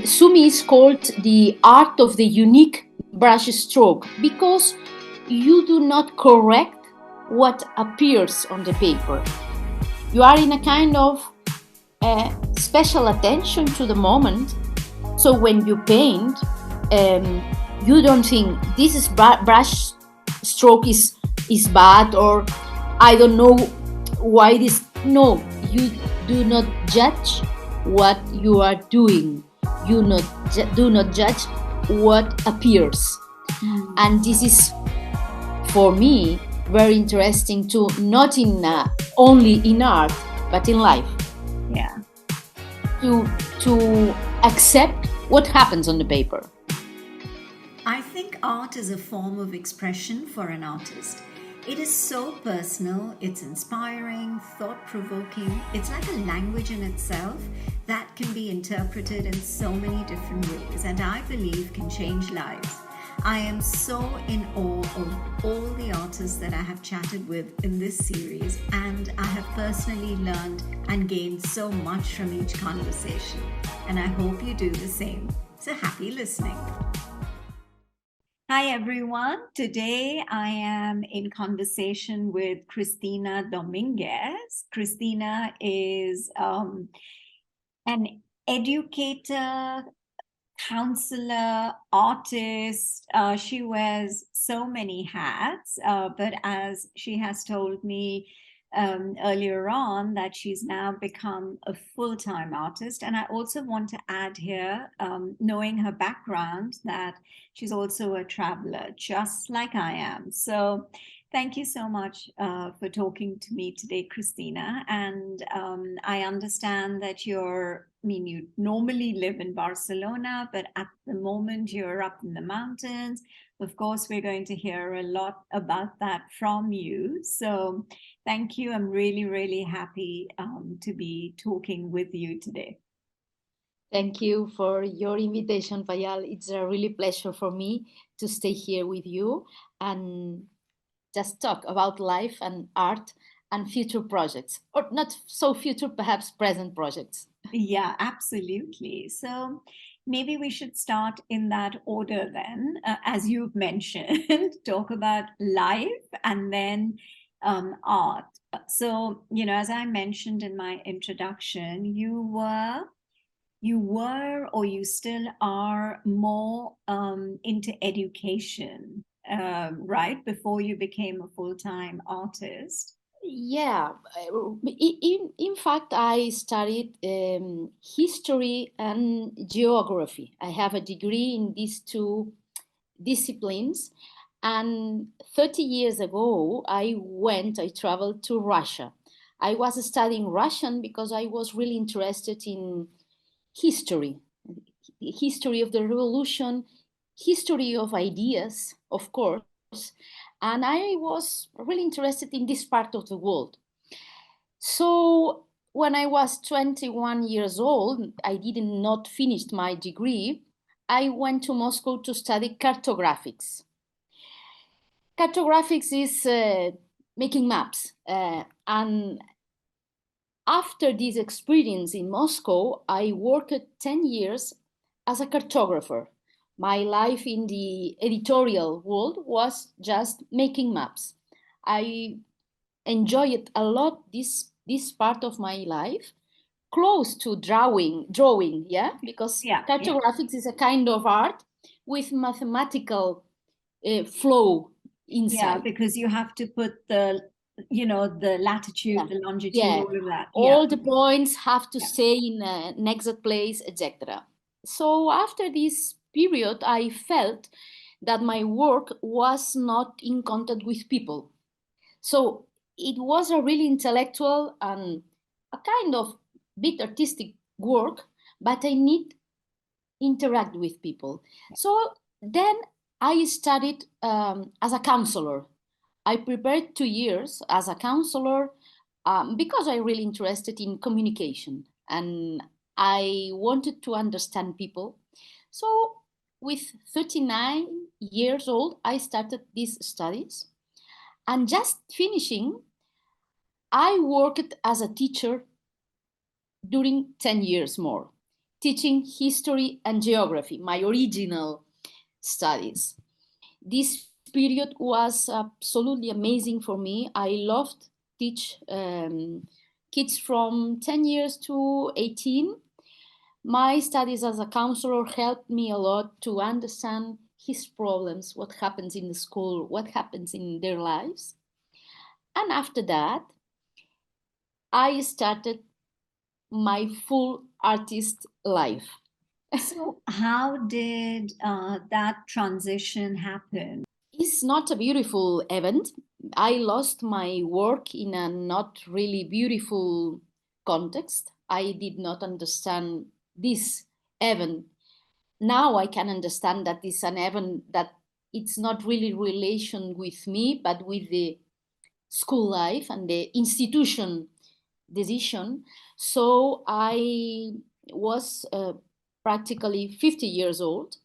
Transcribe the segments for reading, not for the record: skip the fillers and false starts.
Sumi is called the art of the unique brush stroke because you do not correct what appears on the paper. You are in a kind of special attention to the moment. So when you paint, you don't think this is brush stroke is bad, or I don't know why this. No, you do not judge what you are doing. You do not judge what appears. And this is, for me, very interesting too, not in only in art, but in life. Yeah. To accept what happens on the paper. I think art is a form of expression for an artist. It is so personal, it's inspiring, thought provoking. It's like a language in itself that can be interpreted in so many different ways, and I believe can change lives. I am so in awe of all the artists that I have chatted with in this series, and I have personally learned and gained so much from each conversation. And I hope you do the same. So happy listening. Hi, everyone. Today I am in conversation with Cristina Dominguez. Cristina is an educator, counselor, artist. She wears so many hats, but as she has told me earlier on, that she's now become a full-time artist. And I also want to add here, knowing her background, that she's also a traveler, just like I am. So thank you so much for talking to me today, Cristina. And I understand that you normally live in Barcelona, but at the moment you're up in the mountains. Of course, we're going to hear a lot about that from you. So thank you. I'm really, really happy to be talking with you today. Thank you for your invitation, Payal. It's a really pleasure for me to stay here with you and just talk about life and art and future projects, or not so future, perhaps present projects. Yeah, absolutely. So maybe we should start in that order then, as you've mentioned, talk about life and then art. So, as I mentioned in my introduction, you were or you still are more into education, right? Before you became a full-time artist. Yeah, in fact, I studied history and geography. I have a degree in these two disciplines. And 30 years ago, I traveled to Russia. I was studying Russian because I was really interested in history, the history of the revolution, history of ideas, of course. And I was really interested in this part of the world. So when I was 21 years old, I did not finish my degree. I went to Moscow to study cartographics. Cartographics is making maps. And after this experience in Moscow, I worked 10 years as a cartographer. My life in the editorial world was just making maps. I enjoyed a lot this part of my life, close to drawing, yeah, because Yeah, yeah. cartographics is a kind of art with mathematical flow Yeah, inside. because you have to put the latitude, Yeah, the longitude, yeah. all of that. Yeah. All the points have to Yeah. stay in an exact place, etc. So after this period, I felt that my work was not in contact with people. So it was a really intellectual and a kind of bit artistic work, but I need interact with people. So then I studied as a counselor. I prepared 2 years as a counselor because I really interested in communication and I wanted to understand people. So with 39 years old, I started these studies, and just finishing, I worked as a teacher during 10 years more, teaching history and geography, my original studies. This period was absolutely amazing for me. I loved teach kids from 10 years to 18. My studies as a counselor helped me a lot to understand his problems, what happens in the school, what happens in their lives. And after that, I started my full artist life. So, how did that transition happen? It's not a beautiful event. I lost my work in a not really beautiful context. I did not understand this event. Now I can understand that it's an event that it's not really relation with me, but with the school life and the institution decision. So I was practically 50 years old,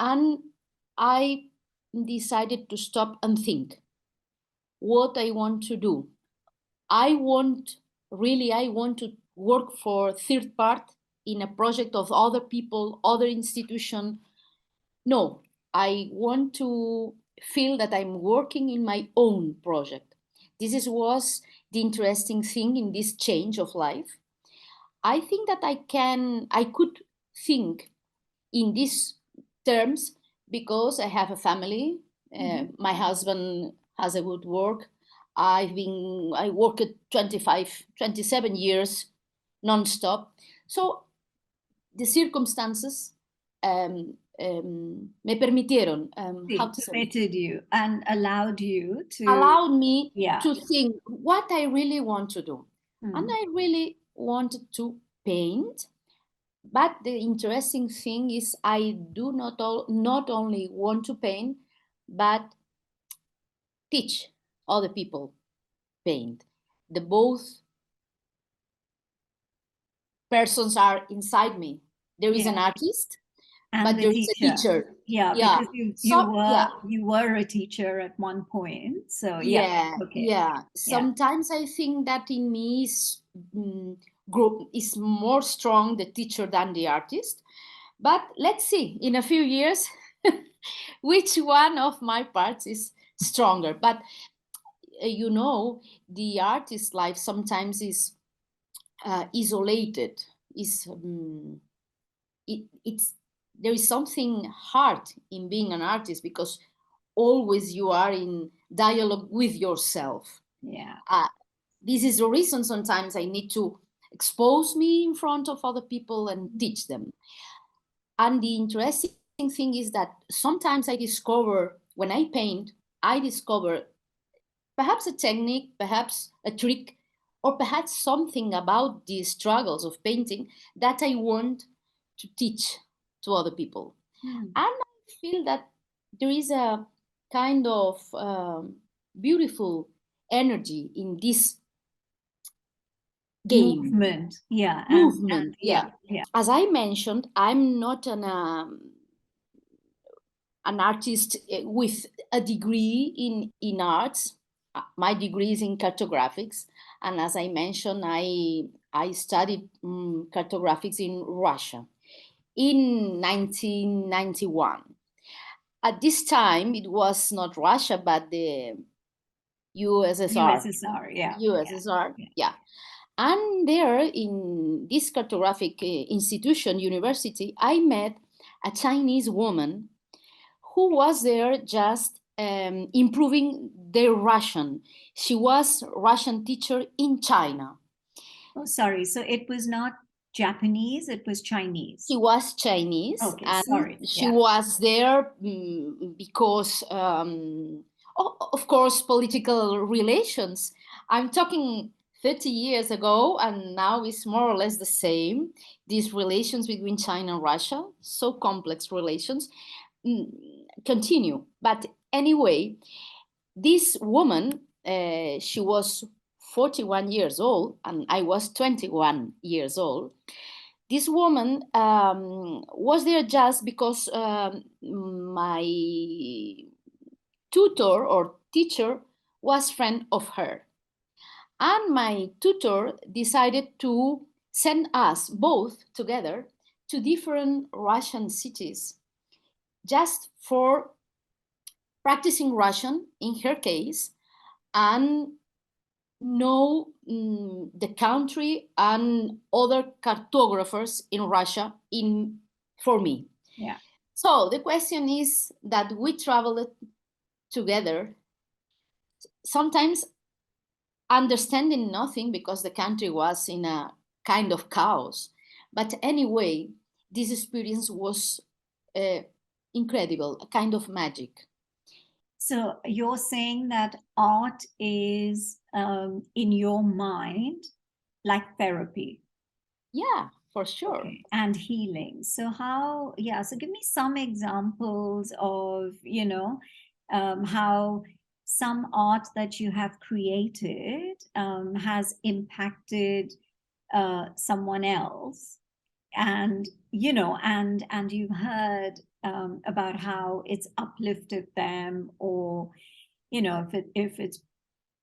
and I decided to stop and think what I want to do. I want to work for third part in a project of other people, other institution. No, I want to feel that I'm working in my own project. Was the interesting thing in this change of life. I think that I could think in these terms because I have a family. My husband has a good work. I worked 27 years non-stop. So the circumstances me permitieron, how See, to say, permitted you and allowed you to, allowed me yeah. to think what I really want to do. And Hmm. I really wanted to paint. But the interesting thing is, I do not only want to paint, but teach other people paint. The both persons are inside me. There is an Yeah. artist, And but the there is a teacher. teacher. Yeah, Yeah. because you So were yeah, you were a teacher at one point. So yeah, okay. yeah. Yeah. Sometimes I think that in me is more strong the teacher than the artist. But let's see in a few years which one of my parts is stronger. But the artist life sometimes is isolated. Is it's There is something hard in being an artist because always you are in dialogue with yourself. Yeah. Uh, this is the reason sometimes I need to expose me in front of other people and teach them. And the interesting thing is that sometimes I discover when I paint, I discover perhaps a technique, perhaps a trick, or perhaps something about the struggles of painting that I want to teach to other people. Hmm. And I feel that there is a kind of beautiful energy in this game Movement. Yeah. And movement. yeah, Yeah. yeah. As I mentioned, I'm not an artist with a degree in arts. My degree is in cartographics, and as I mentioned, I studied cartographics in Russia in 1991. At this time, it was not Russia, but the USSR. USSR. Yeah. USSR, Yeah. yeah. And there, in this cartographic institution, university, I met a Chinese woman who was there just improving their Russian. She was Russian teacher in China. Oh, sorry. So it was not Japanese, it was Chinese. She was Chinese, Okay, and sorry. she Yeah. was there because, of course, political relations. I'm talking 30 years ago, and now it's more or less the same. These relations between China and Russia, so complex relations, mm, continue. But anyway, this woman, she was 41 years old, and I was 21 years old. This woman was there just because my tutor or teacher was friend of her, and my tutor decided to send us both together to different Russian cities just for practicing Russian in her case and know the country and other cartographers in Russia for me. Yeah. So the question is that we traveled together, sometimes understanding nothing because the country was in a kind of chaos. But anyway, this experience was uh, incredible, a kind of magic. So you're saying that art is in your mind like therapy. Yeah, for sure. Okay. And healing. So how, yeah, so give me some examples of, how some art that you have created has impacted someone else. And, and you've heard about how it's uplifted them, or, if it's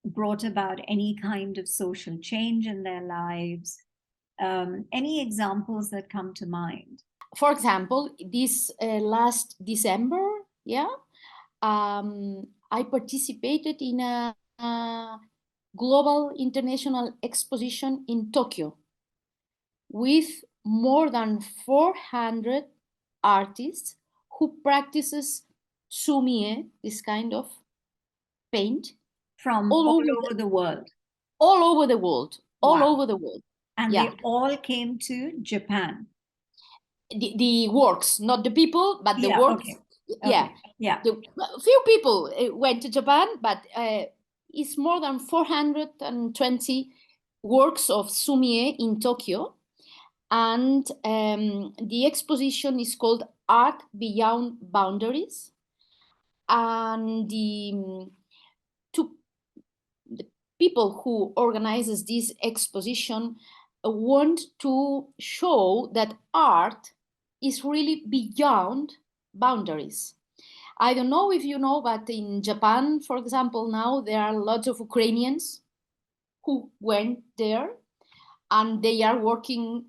brought about any kind of social change in their lives. Any examples that come to mind? For example, this last December, yeah, I participated in a global international exposition in Tokyo with more than 400 artists who practices Sumi-e, this kind of paint, From all all over over the world. all over the world, all Wow. over the world. And Yeah, they all came to Japan. the works, not the people, but the Yeah, works. okay. Yeah, Okay. Yeah. a few people went to Japan, but it's more than 420 works of Sumi-e in Tokyo. And the exposition is called Art Beyond Boundaries. And two, the people who organizes this exposition want to show that art is really beyond boundaries. I don't know if you know, but in Japan, for example, now there are lots of Ukrainians who went there and they are working,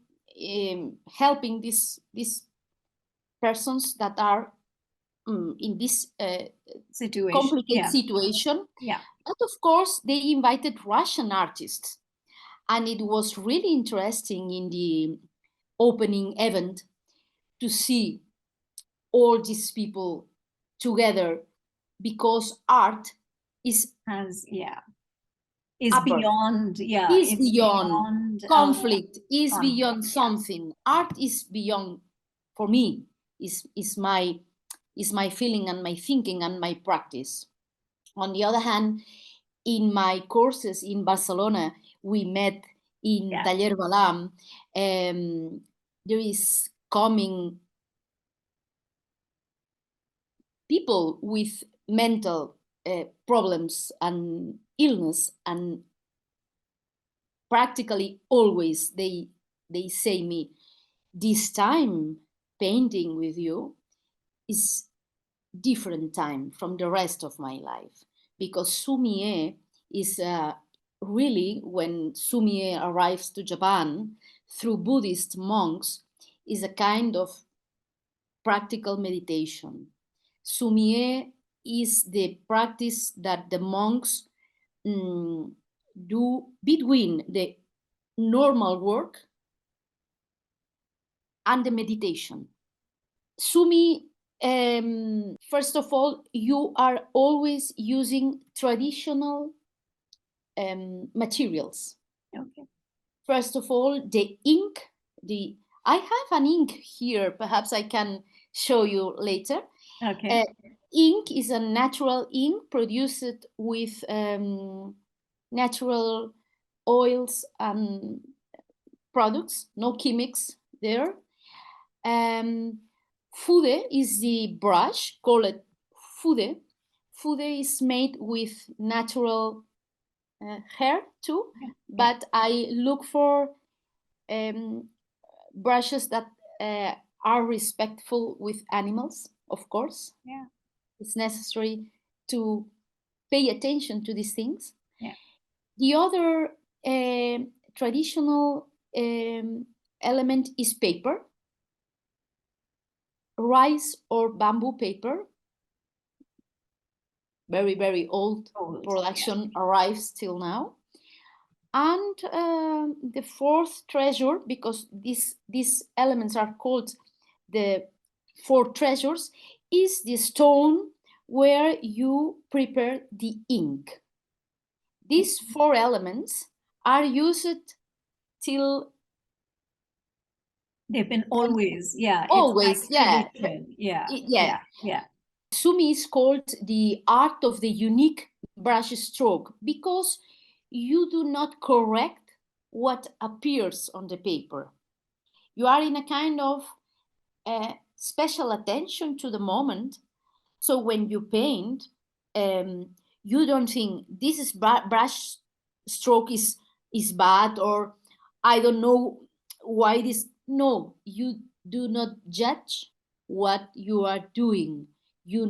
helping these persons that are in this Situation. complicated Yeah. situation. Yeah. But of course, they invited Russian artists. And it was really interesting in the opening event to see all these people together because art is Has, yeah. Is upper, beyond, yeah, is it's beyond beyond conflict, is conflict. beyond Yeah. something. Art is beyond, for me, is my feeling and my thinking and my practice. On the other hand, in my courses in Barcelona, we met in Yeah. Taller Balam. There is coming people with mental problems and illness, and practically always they say me, this time painting with you is different time from the rest of my life, because Sumi-e is really, when Sumi-e arrives to Japan through Buddhist monks, is a kind of practical meditation. Sumi-e is the practice that the monks do between the normal work and the meditation. Sumi, first of all, you are always using traditional materials. Okay. First of all, the ink, the I have an ink here, perhaps I can show you later. Okay. Uh, ink is a natural ink produced with natural oils and products, no chemics there. Um, Fude is the brush, call it fude. Fude is made with natural hair too, Yeah. but I look for um, brushes that uh, are respectful with animals, of course. Yeah. It's necessary to pay attention to these things. Yeah. The other traditional element is paper. rice or bamboo paper. Very, very old production arrives till now. And the fourth treasure, because these elements are called the four treasures, is the stone where you prepare the ink. These four elements are used till they've been always, always, it's like tradition. Yeah. Sumi is called the art of the unique brush stroke because you do not correct what appears on the paper. You are in a kind of special attention to the moment. So when you paint, you don't think this is brush stroke is bad, or I don't know why this. No, you do not judge what you are doing. You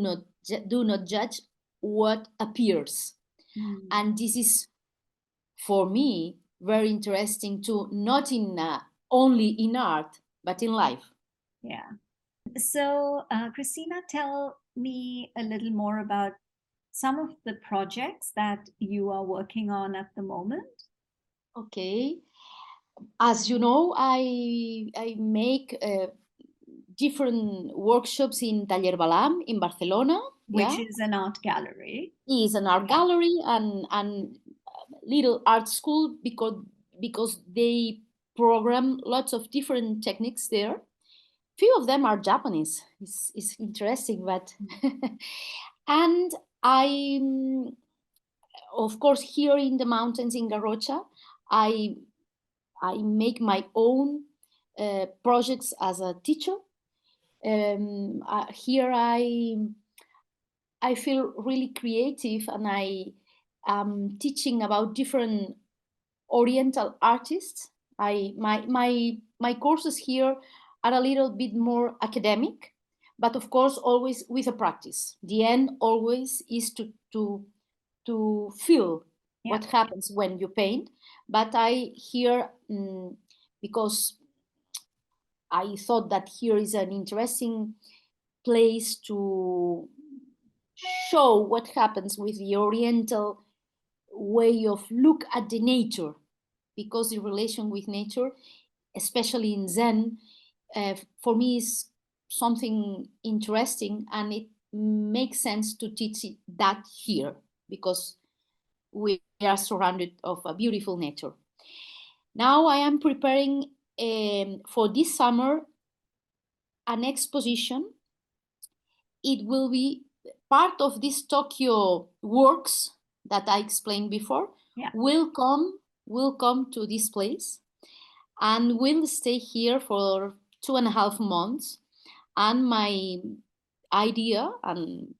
do not judge what appears. And this is, for me, very interesting too, not in only in art, but in life. Yeah. So, Cristina, tell me a little more about some of the projects that you are working on at the moment. Okay. As you know, I make different workshops in Taller Balam in Barcelona. Which is an art gallery. It is an art gallery and little art school because they program lots of different techniques there. Few of them are Japanese. It's interesting, but and I, of course, here in the mountains in Garrocha, I make my own projects as a teacher. Here I feel really creative, and I am teaching about different Oriental artists. My courses here are a little bit more academic, but of course always with a practice. The end always is to feel what happens when you paint. But I here because I thought that here is an interesting place to show what happens with the Oriental way of look at the nature, because the relation with nature, especially in Zen, for me is something interesting, and it makes sense to teach that here because we are surrounded of a beautiful nature. Now I am preparing for this summer an exposition. It will be part of this Tokyo works that I explained before. Will come to this place and will stay here for 2.5 months. And my idea, and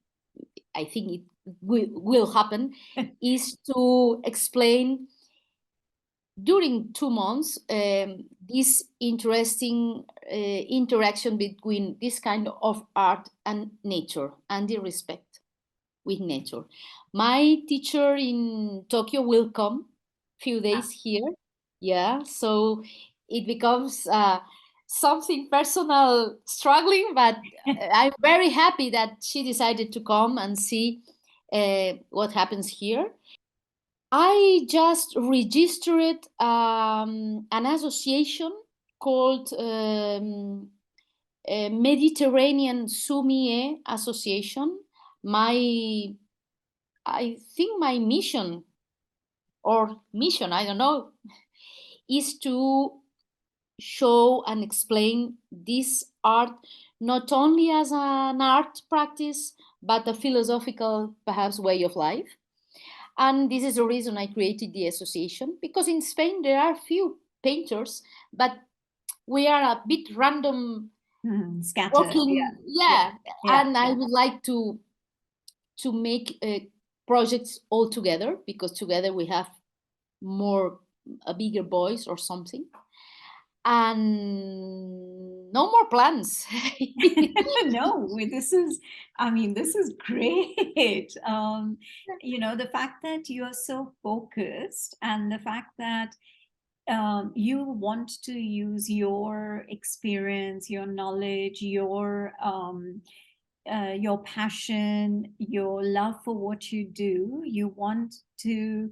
I think it will happen, is to explain during 2 months this interesting interaction between this kind of art and nature and the respect with nature. My teacher in Tokyo will come few days here. Yeah, so it becomes something personal struggling, but I'm very happy that she decided to come and see what happens here. I just registered an association called Mediterranean Sumi-e Association. I think my mission, I don't know, is to show and explain this art not only as an art practice, but a philosophical, perhaps, way of life. And this is the reason I created the association, because in Spain there are few painters, but we are a bit random, scattered. And I would like to make projects all together, because together we have a bigger voice or something. And no more plans. No, this is great. The fact that you're so focused, and the fact that you want to use your experience, your knowledge, your passion, your love for what you do. You want to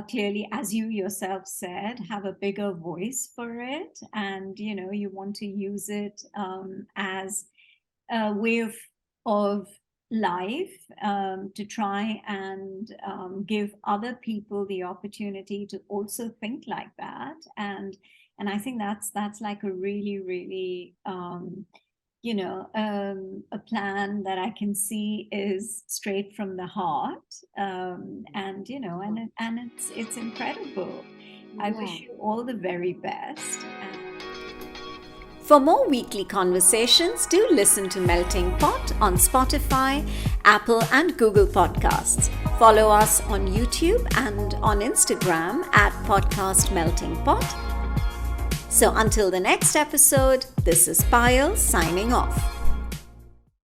clearly, as you yourself said, have a bigger voice for it, and you want to use it as a way of life, to try and give other people the opportunity to also think like that. And I think that's like a really, really a plan that I can see is straight from the heart. And it's incredible. I wish you all the very best. For more weekly conversations, do listen to Melting Pot on Spotify, Apple, and Google Podcasts. Follow us on YouTube and on Instagram at Podcast Melting Pot. So until the next episode, this is Payal signing off.